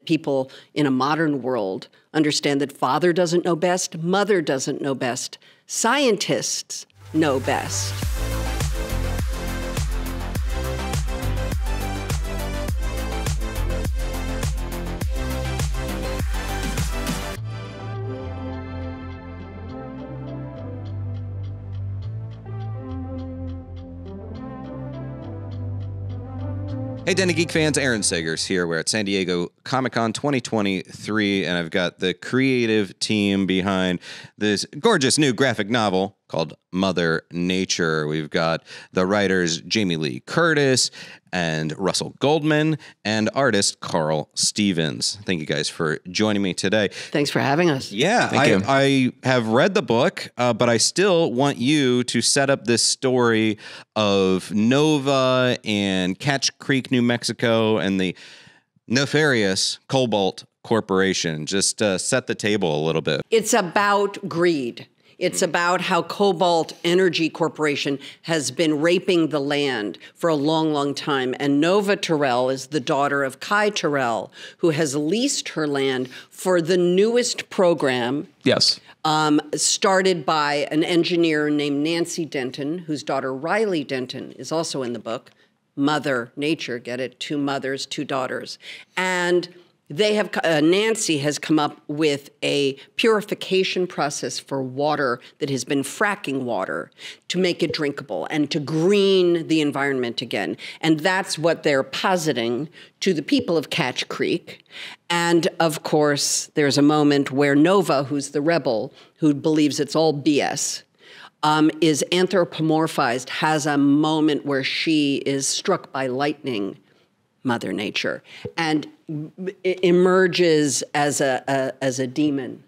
People in a modern world understand that father doesn't know best, mother doesn't know best, scientists know best. Hey, Den of Geek fans, Aaron Sagers here. We're at San Diego Comic-Con 2023, and I've got the creative team behind this gorgeous new graphic novel called Mother Nature. We've got the writers Jamie Lee Curtis and Russell Goldman and artist Carl Stevens. Thank you guys for joining me today. Thanks for having us. Yeah, I have read the book, but I still want you to set up this story of Nova and Catch Creek, New Mexico, and the nefarious Cobalt Corporation. Just set the table a little bit. It's about greed. It's about how Cobalt Energy Corporation has been raping the land for a long, long time. And Nova Terrell is the daughter of Kai Terrell, who has leased her land for the newest program. Yes. Started by an engineer named Nancy Denton, whose daughter Riley Denton is also in the book. Mother Nature, get it? Two mothers, two daughters. And they have Nancy has come up with a purification process for water that has been fracking water to make it drinkable and to green the environment again. And that's what they're positing to the people of Catch Creek. And of course, there's a moment where Nova, who's the rebel, who believes it's all BS, is anthropomorphized, has a moment where she is struck by lightning, Mother Nature, and emerges as a demon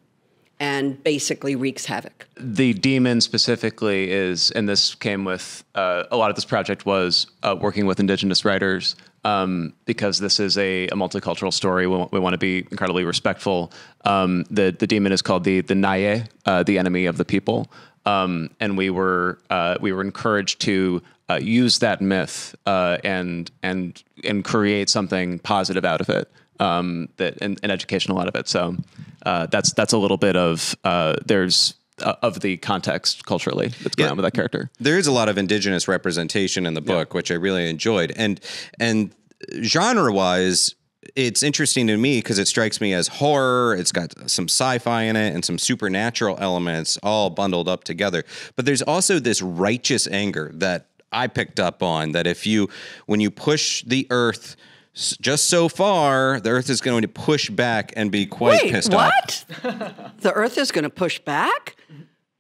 and basically wreaks havoc. The demon specifically is, and this came with, a lot of this project was working with Indigenous writers, because this is a multicultural story. We want to be incredibly respectful. The demon is called the Naye, the enemy of the people. And we were encouraged to use that myth and create something positive out of it, and educational out of it. So that's a little bit of of the context culturally that's going on with that character. There is a lot of Indigenous representation in the book, which I really enjoyed, and genre-wise, it's interesting to me because it strikes me as horror. It's got some sci-fi in it and some supernatural elements all bundled up together. But there's also this righteous anger that I picked up on, that when you push the Earth just so far, the Earth is going to push back and be quite pissed off. What? The Earth is going to push back?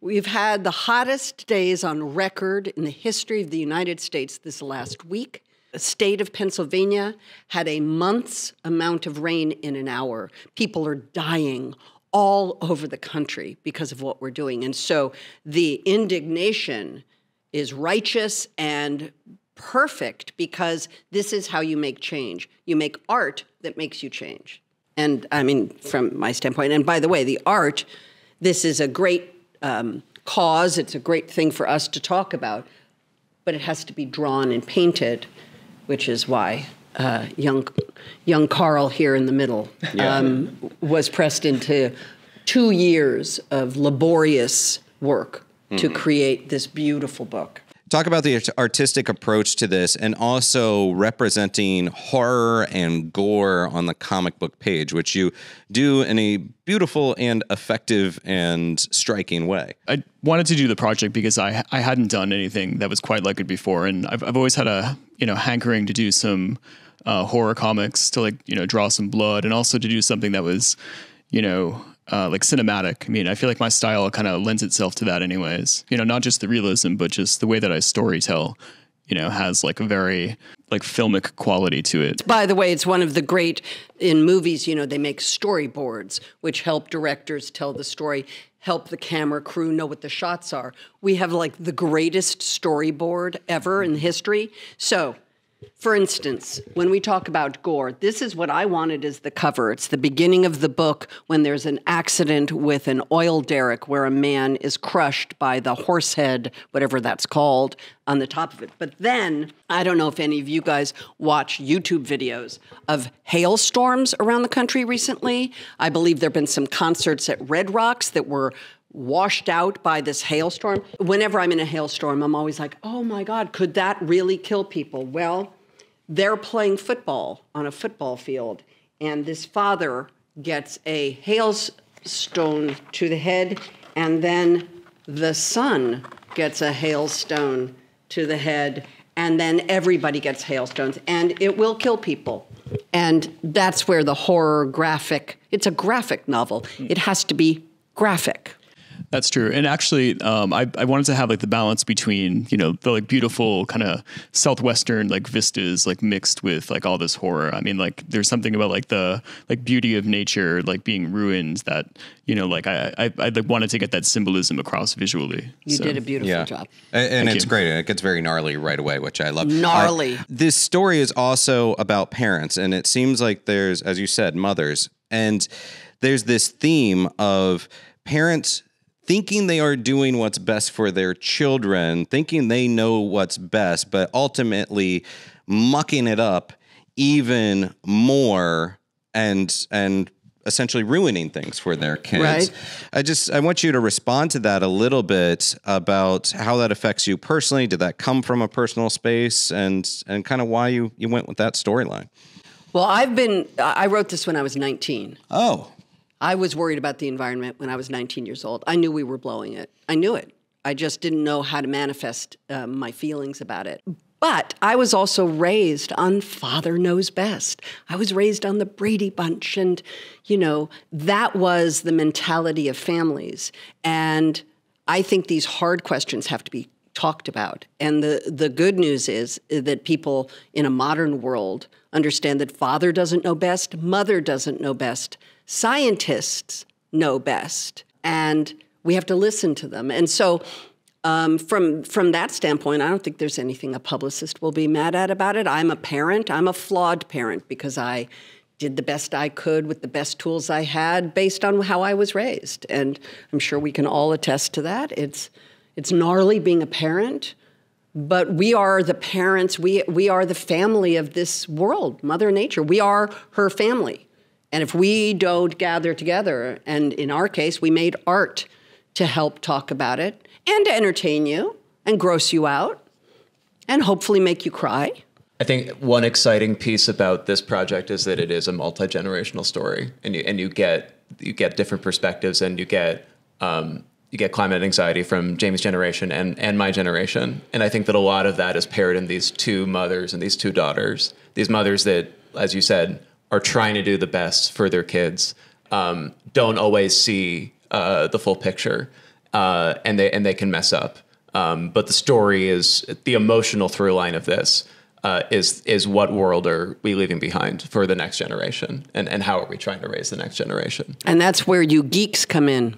We've had the hottest days on record in the history of the United States this last week. The state of Pennsylvania had a month's amount of rain in an hour. People are dying all over the country because of what we're doing. And so the indignation is righteous and perfect because this is how you make change. You make art that makes you change. And I mean, from my standpoint, and by the way, the art, this is a great cause. It's a great thing for us to talk about, but it has to be drawn and painted, which is why young Carl here in the middle was pressed into 2 years of laborious work to create this beautiful book. Talk about the artistic approach to this and also representing horror and gore on the comic book page, which you do in a beautiful and effective and striking way. I wanted to do the project because I hadn't done anything that was quite like it before. And I've always had a, hankering to do some horror comics, to draw some blood, and also to do something that was, like cinematic. I mean, I feel like my style kind of lends itself to that anyways, not just the realism, but just the way that I storytell, has like a very filmic quality to it. By the way, it's one of the great, in movies, they make storyboards, which help directors tell the story, help the camera crew know what the shots are. We have the greatest storyboard ever in history. So For instance, when we talk about Gore, this is what I wanted as the cover. It's the beginning of the book when there's an accident with an oil derrick where a man is crushed by the horse head, whatever that's called, on the top of it. But then, I don't know if any of you guys watch YouTube videos of hailstorms around the country recently. I believe there have been some concerts at Red Rocks that were washed out by this hailstorm. Whenever I'm in a hailstorm, I'm always like, oh my God, could that really kill people? Well, they're playing football on a football field, and this father gets a hailstone to the head, and then the son gets a hailstone to the head, and then everybody gets hailstones, and it will kill people. And that's where the horror graphic, it's a graphic novel. It has to be graphic. That's true. And actually, I wanted to have like the balance between, you know, the like beautiful kind of Southwestern like vistas, like mixed with like all this horror. I mean, like there's something about like the like beauty of nature, like being ruined that, you know, like I like wanted to get that symbolism across visually. You did a beautiful job. And it's great. And it gets very gnarly right away, which I love. Gnarly. This story is also about parents. And it seems like there's, as you said, mothers. And there's this theme of parents thinking they are doing what's best for their children, thinking they know what's best, but ultimately mucking it up even more and essentially ruining things for their kids. Right. I want you to respond to that a little bit about how that affects you personally. Did that come from a personal space, and kind of why you went with that storyline? Well, I wrote this when I was 19. Oh. I was worried about the environment when I was 19 years old. I knew we were blowing it. I knew it. I just didn't know how to manifest my feelings about it. But I was also raised on Father Knows Best. I was raised on the Brady Bunch, and, you know, that was the mentality of families. And I think these hard questions have to be talked about. And the good news is that people in a modern world understand that father doesn't know best, mother doesn't know best, scientists know best, and we have to listen to them. And so from that standpoint, I don't think there's anything a publicist will be mad at about it. I'm a parent. I'm a flawed parent because I did the best I could with the best tools I had based on how I was raised. And I'm sure we can all attest to that. It's gnarly being a parent, but we are the parents. We are the family of this world, Mother Nature. We are her family. And if we don't gather together, and in our case, we made art to help talk about it and to entertain you and gross you out and hopefully make you cry. I think one exciting piece about this project is that it is a multi-generational story, and you get different perspectives, and you get climate anxiety from Jamie's generation and my generation. And I think that a lot of that is paired in these two mothers and these two daughters, these mothers that, as you said, are trying to do the best for their kids, don't always see the full picture, and they can mess up. But the story is the emotional through line of this is what world are we leaving behind for the next generation, and how are we trying to raise the next generation? And that's where you geeks come in,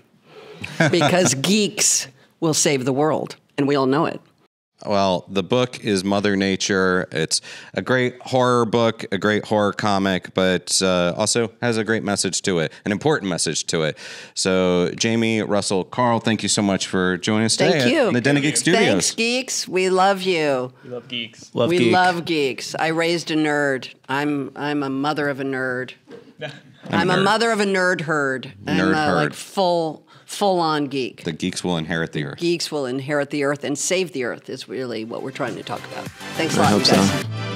because geeks will save the world, and we all know it. Well, the book is Mother Nature. It's a great horror book, a great horror comic, but also has a great message to it, an important message to it. So, Jamie, Russell, Carl, thank you so much for joining us today Thank you. in the Den of Geek Studios. Thanks, geeks. We love you. We love geeks. We love geeks. I raised a nerd. I'm a mother of a nerd. I'm a mother of a nerd herd. Nerd herd. Like full-on geek. The geeks will inherit the earth. Geeks will inherit the earth and save the earth is really what we're trying to talk about. Thanks a lot, you guys. So.